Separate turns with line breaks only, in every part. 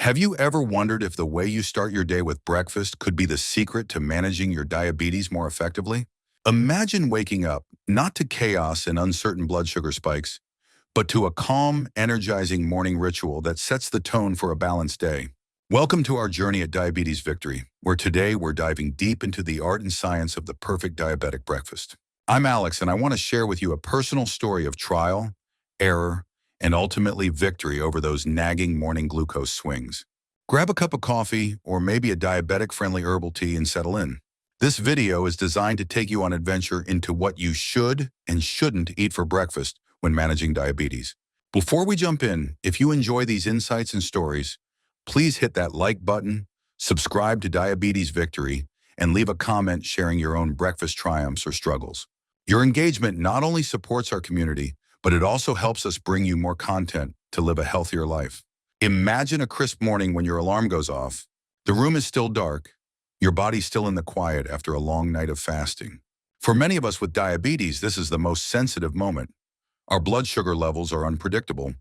Have you ever wondered if the way you start your day with breakfast could be the secret to managing your diabetes more effectively? Imagine waking up not to chaos and uncertain blood sugar spikes, but to a calm, energizing morning ritual that sets the tone for a balanced day. Welcome to our journey at Diabetes Victory, where today we're diving deep into the art and science of the perfect diabetic breakfast. I'm Alex, and I want to share with you a personal story of trial, error, and ultimately victory over those nagging morning glucose swings. Grab a cup of coffee or maybe a diabetic-friendly herbal tea and settle in. This video is designed to take you on an adventure into what you should and shouldn't eat for breakfast when managing diabetes. Before we jump in, if you enjoy these insights and stories, please hit that like button, subscribe to Diabetes Victory, and leave a comment sharing your own breakfast triumphs or struggles. Your engagement not only supports our community, but it also helps us bring you more content to live a healthier life. Imagine a crisp morning when your alarm goes off. The room is still dark, your body's still in the quiet after a long night of fasting. For many of us with diabetes, this is the most sensitive moment. Our blood sugar levels are unpredictable,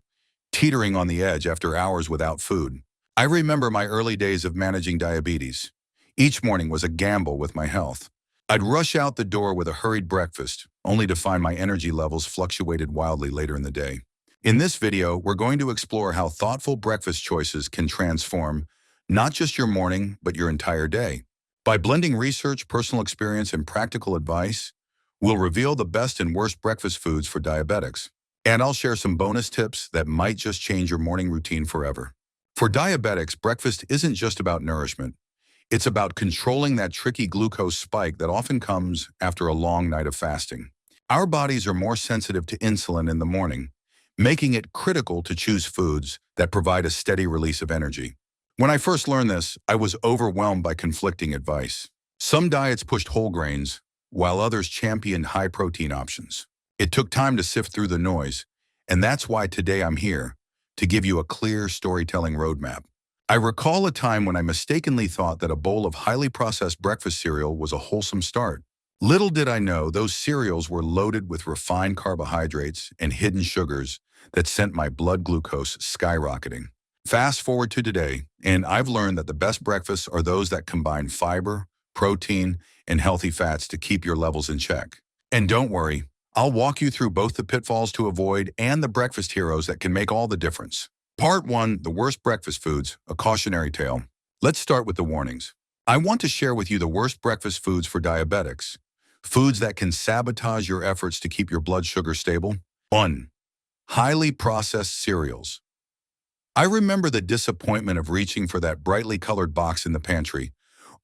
teetering on the edge after hours without food. I remember my early days of managing diabetes. Each morning was a gamble with my health. I'd rush out the door with a hurried breakfast, only to find my energy levels fluctuated wildly later in the day. In this video, we're going to explore how thoughtful breakfast choices can transform not just your morning, but your entire day. By blending research, personal experience, and practical advice, we'll reveal the best and worst breakfast foods for diabetics. And I'll share some bonus tips that might just change your morning routine forever. For diabetics, breakfast isn't just about nourishment. It's about controlling that tricky glucose spike that often comes after a long night of fasting. Our bodies are more sensitive to insulin in the morning, making it critical to choose foods that provide a steady release of energy. When I first learned this, I was overwhelmed by conflicting advice. Some diets pushed whole grains, while others championed high-protein options. It took time to sift through the noise, and that's why today I'm here, to give you a clear storytelling roadmap. I recall a time when I mistakenly thought that a bowl of highly processed breakfast cereal was a wholesome start. Little did I know those cereals were loaded with refined carbohydrates and hidden sugars that sent my blood glucose skyrocketing. Fast forward to today, and I've learned that the best breakfasts are those that combine fiber, protein, and healthy fats to keep your levels in check. And don't worry, I'll walk you through both the pitfalls to avoid and the breakfast heroes that can make all the difference. Part 1, the worst breakfast foods, a cautionary tale. Let's start with the warnings. I want to share with you the worst breakfast foods for diabetics. Foods that can sabotage your efforts to keep your blood sugar stable. 1. Highly processed cereals. I remember the disappointment of reaching for that brightly colored box in the pantry,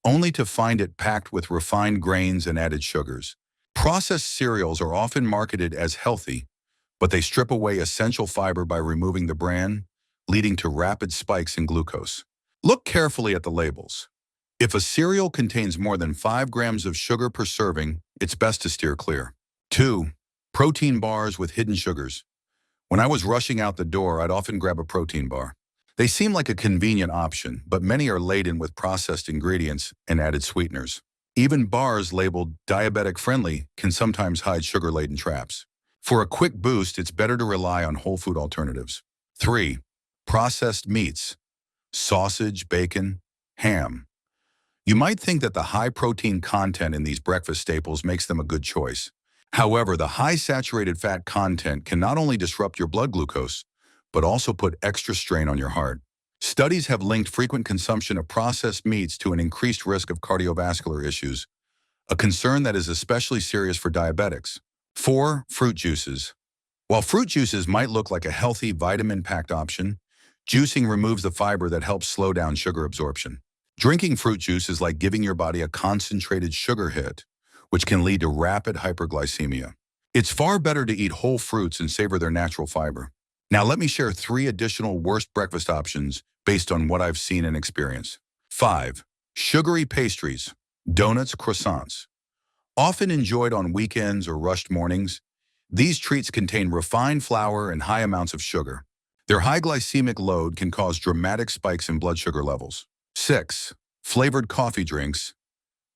only to find it packed with refined grains and added sugars. Processed cereals are often marketed as healthy, but they strip away essential fiber by removing the bran, leading to rapid spikes in glucose. Look carefully at the labels. If a cereal contains more than 5 grams of sugar per serving, it's best to steer clear. 2. Protein bars with hidden sugars. When I was rushing out the door, I'd often grab a protein bar. They seem like a convenient option, but many are laden with processed ingredients and added sweeteners. Even bars labeled diabetic-friendly can sometimes hide sugar-laden traps. For a quick boost, it's better to rely on whole food alternatives. 3. Processed meats, sausage, bacon, ham. You might think that the high protein content in these breakfast staples makes them a good choice. However, the high saturated fat content can not only disrupt your blood glucose, but also put extra strain on your heart. Studies have linked frequent consumption of processed meats to an increased risk of cardiovascular issues, a concern that is especially serious for diabetics. 4. Fruit juices. While fruit juices might look like a healthy, vitamin-packed option, juicing removes the fiber that helps slow down sugar absorption. Drinking fruit juice is like giving your body a concentrated sugar hit, which can lead to rapid hyperglycemia. It's far better to eat whole fruits and savor their natural fiber. Now let me share 3 additional worst breakfast options based on what I've seen and experienced. 5. Sugary pastries, donuts, croissants. Often enjoyed on weekends or rushed mornings, these treats contain refined flour and high amounts of sugar. Their high glycemic load can cause dramatic spikes in blood sugar levels. 6. Flavored coffee drinks.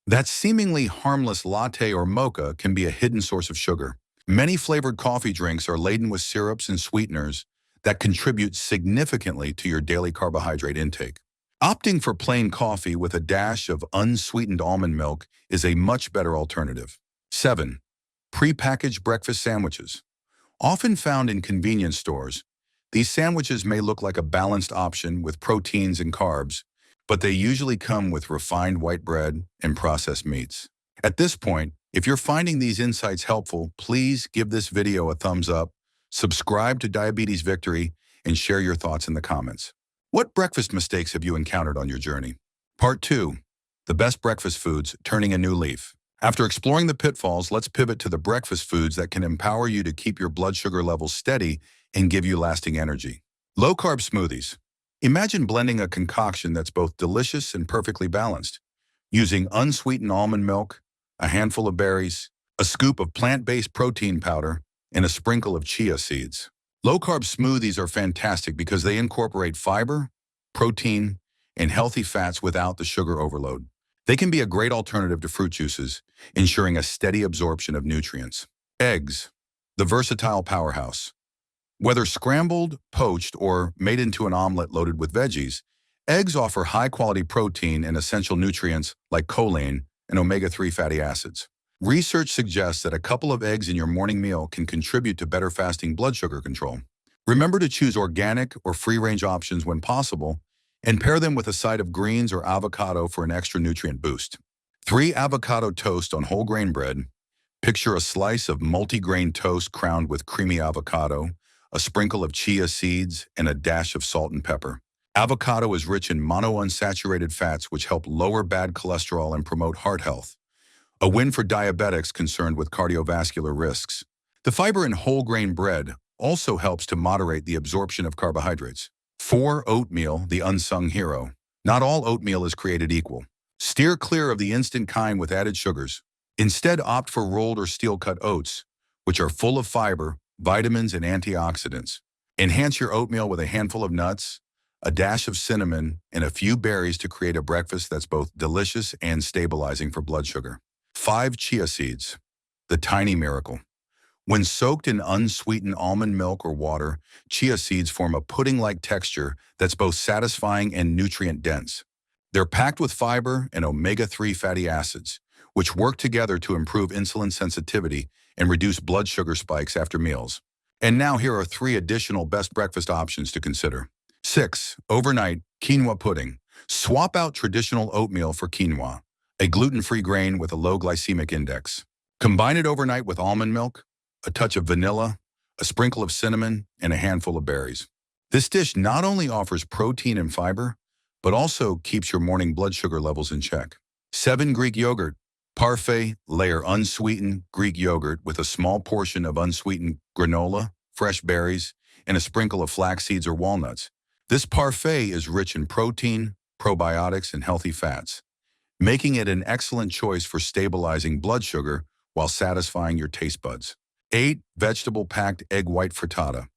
That seemingly harmless latte or mocha can be a hidden source of sugar. Many flavored coffee drinks are laden with syrups and sweeteners that contribute significantly to your daily carbohydrate intake. Opting for plain coffee with a dash of unsweetened almond milk is a much better alternative. 7. Prepackaged breakfast sandwiches. Often found in convenience stores, these sandwiches may look like a balanced option with proteins and carbs, but they usually come with refined white bread and processed meats. At this point, if you're finding these insights helpful, please give this video a thumbs up, subscribe to Diabetes Victory, and share your thoughts in the comments. What breakfast mistakes have you encountered on your journey? Part 2. The best breakfast foods, turning a new leaf. After exploring the pitfalls, let's pivot to the breakfast foods that can empower you to keep your blood sugar levels steady and give you lasting energy. Low-carb smoothies. Imagine blending a concoction that's both delicious and perfectly balanced, using unsweetened almond milk, a handful of berries, a scoop of plant-based protein powder, and a sprinkle of chia seeds. Low-carb smoothies are fantastic because they incorporate fiber, protein, and healthy fats without the sugar overload. They can be a great alternative to fruit juices, ensuring a steady absorption of nutrients. Eggs, the versatile powerhouse. Whether scrambled, poached, or made into an omelet loaded with veggies, eggs offer high-quality protein and essential nutrients like choline and omega-3 fatty acids. Research suggests that a couple of eggs in your morning meal can contribute to better fasting blood sugar control. Remember to choose organic or free-range options when possible, and pair them with a side of greens or avocado for an extra nutrient boost. 3. Avocado toast on whole grain bread. Picture a slice of multi-grain toast crowned with creamy avocado, a sprinkle of chia seeds, and a dash of salt and pepper. Avocado is rich in monounsaturated fats which help lower bad cholesterol and promote heart health. A win for diabetics concerned with cardiovascular risks. The fiber in whole grain bread also helps to moderate the absorption of carbohydrates. 4. Oatmeal, the unsung hero. Not all oatmeal is created equal. Steer clear of the instant kind with added sugars. Instead, opt for rolled or steel-cut oats, which are full of fiber, vitamins, and antioxidants. Enhance your oatmeal with a handful of nuts, a dash of cinnamon, and a few berries to create a breakfast that's both delicious and stabilizing for blood sugar. 5. Chia seeds, the tiny miracle. When soaked in unsweetened almond milk or water, chia seeds form a pudding-like texture that's both satisfying and nutrient-dense. They're packed with fiber and omega-3 fatty acids, which work together to improve insulin sensitivity and reduce blood sugar spikes after meals. And now here are 3 additional best breakfast options to consider. 6. Overnight quinoa pudding. Swap out traditional oatmeal for quinoa, a gluten-free grain with a low glycemic index. Combine it overnight with almond milk, a touch of vanilla, a sprinkle of cinnamon, and a handful of berries. This dish not only offers protein and fiber, but also keeps your morning blood sugar levels in check. 7. Greek yogurt. Parfait, layer unsweetened Greek yogurt with a small portion of unsweetened granola, fresh berries, and a sprinkle of flax seeds or walnuts. This parfait is rich in protein, probiotics, and healthy fats, making it an excellent choice for stabilizing blood sugar while satisfying your taste buds. 8. Vegetable-packed egg white frittata.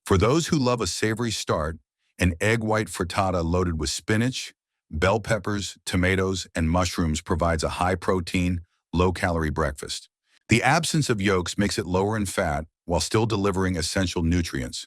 For those who love a savory start, an egg white frittata loaded with spinach, bell peppers, tomatoes, and mushrooms provides a high-protein, low-calorie breakfast. The absence of yolks makes it lower in fat while still delivering essential nutrients,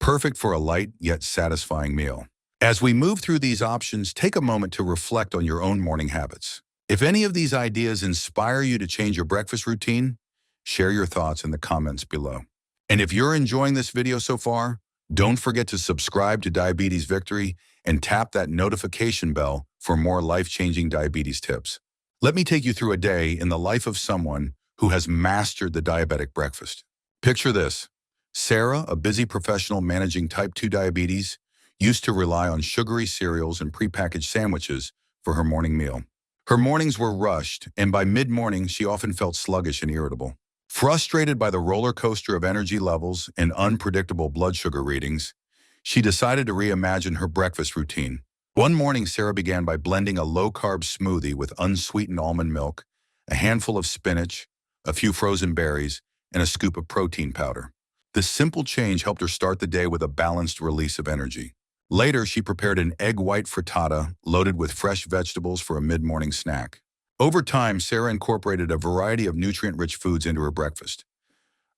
perfect for a light yet satisfying meal. As we move through these options, take a moment to reflect on your own morning habits. If any of these ideas inspire you to change your breakfast routine, share your thoughts in the comments below. And if you're enjoying this video so far, don't forget to subscribe to Diabetes Victory and tap that notification bell for more life-changing diabetes tips. Let me take you through a day in the life of someone who has mastered the diabetic breakfast. Picture this. Sarah, a busy professional managing type 2 diabetes, used to rely on sugary cereals and prepackaged sandwiches for her morning meal. Her mornings were rushed, and by mid-morning, she often felt sluggish and irritable. Frustrated by the roller coaster of energy levels and unpredictable blood sugar readings, she decided to reimagine her breakfast routine. One morning, Sarah began by blending a low-carb smoothie with unsweetened almond milk, a handful of spinach, a few frozen berries, and a scoop of protein powder. This simple change helped her start the day with a balanced release of energy. Later, she prepared an egg white frittata loaded with fresh vegetables for a mid-morning snack. Over time, Sarah incorporated a variety of nutrient-rich foods into her breakfast.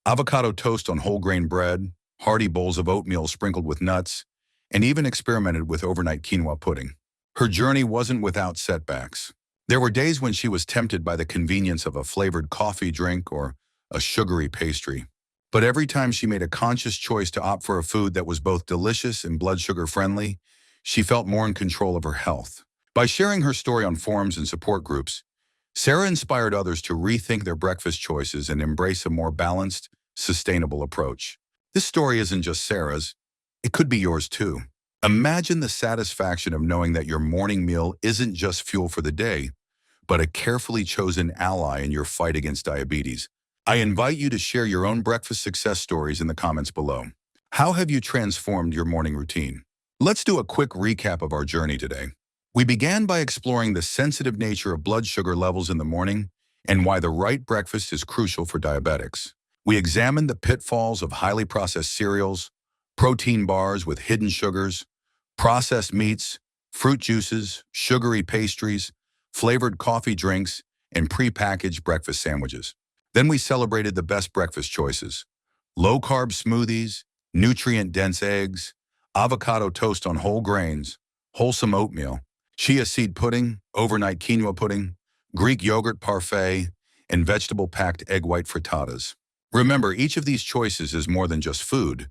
Avocado toast on whole grain bread, hearty bowls of oatmeal sprinkled with nuts, and even experimented with overnight quinoa pudding. Her journey wasn't without setbacks. There were days when she was tempted by the convenience of a flavored coffee drink or a sugary pastry. But every time she made a conscious choice to opt for a food that was both delicious and blood sugar friendly, she felt more in control of her health. By sharing her story on forums and support groups, Sarah inspired others to rethink their breakfast choices and embrace a more balanced, sustainable approach. This story isn't just Sarah's, it could be yours too. Imagine the satisfaction of knowing that your morning meal isn't just fuel for the day, but a carefully chosen ally in your fight against diabetes. I invite you to share your own breakfast success stories in the comments below. How have you transformed your morning routine? Let's do a quick recap of our journey today. We began by exploring the sensitive nature of blood sugar levels in the morning and why the right breakfast is crucial for diabetics. We examined the pitfalls of highly processed cereals, protein bars with hidden sugars, processed meats, fruit juices, sugary pastries, flavored coffee drinks, and prepackaged breakfast sandwiches. Then we celebrated the best breakfast choices: low-carb smoothies, nutrient-dense eggs, avocado toast on whole grains, wholesome oatmeal, chia seed pudding, overnight quinoa pudding, Greek yogurt parfait, and vegetable-packed egg white frittatas. Remember, each of these choices is more than just food.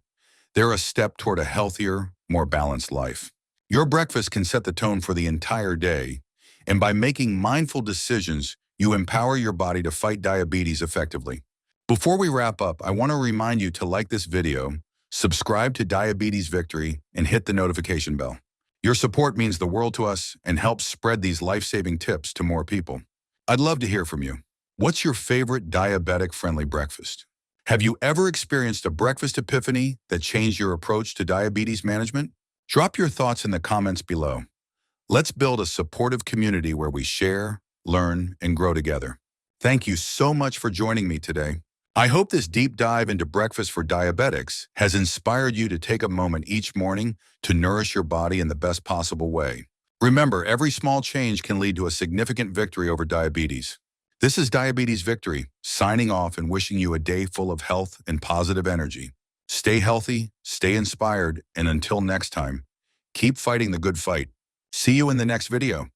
They're a step toward a healthier, more balanced life. Your breakfast can set the tone for the entire day, and by making mindful decisions, you empower your body to fight diabetes effectively. Before we wrap up, I want to remind you to like this video, subscribe to Diabetes Victory, and hit the notification bell. Your support means the world to us and helps spread these life-saving tips to more people. I'd love to hear from you. What's your favorite diabetic-friendly breakfast? Have you ever experienced a breakfast epiphany that changed your approach to diabetes management? Drop your thoughts in the comments below. Let's build a supportive community where we share, learn, and grow together. Thank you so much for joining me today. I hope this deep dive into breakfast for diabetics has inspired you to take a moment each morning to nourish your body in the best possible way. Remember, every small change can lead to a significant victory over diabetes. This is Diabetes Victory, signing off and wishing you a day full of health and positive energy. Stay healthy, stay inspired, and until next time, keep fighting the good fight. See you in the next video.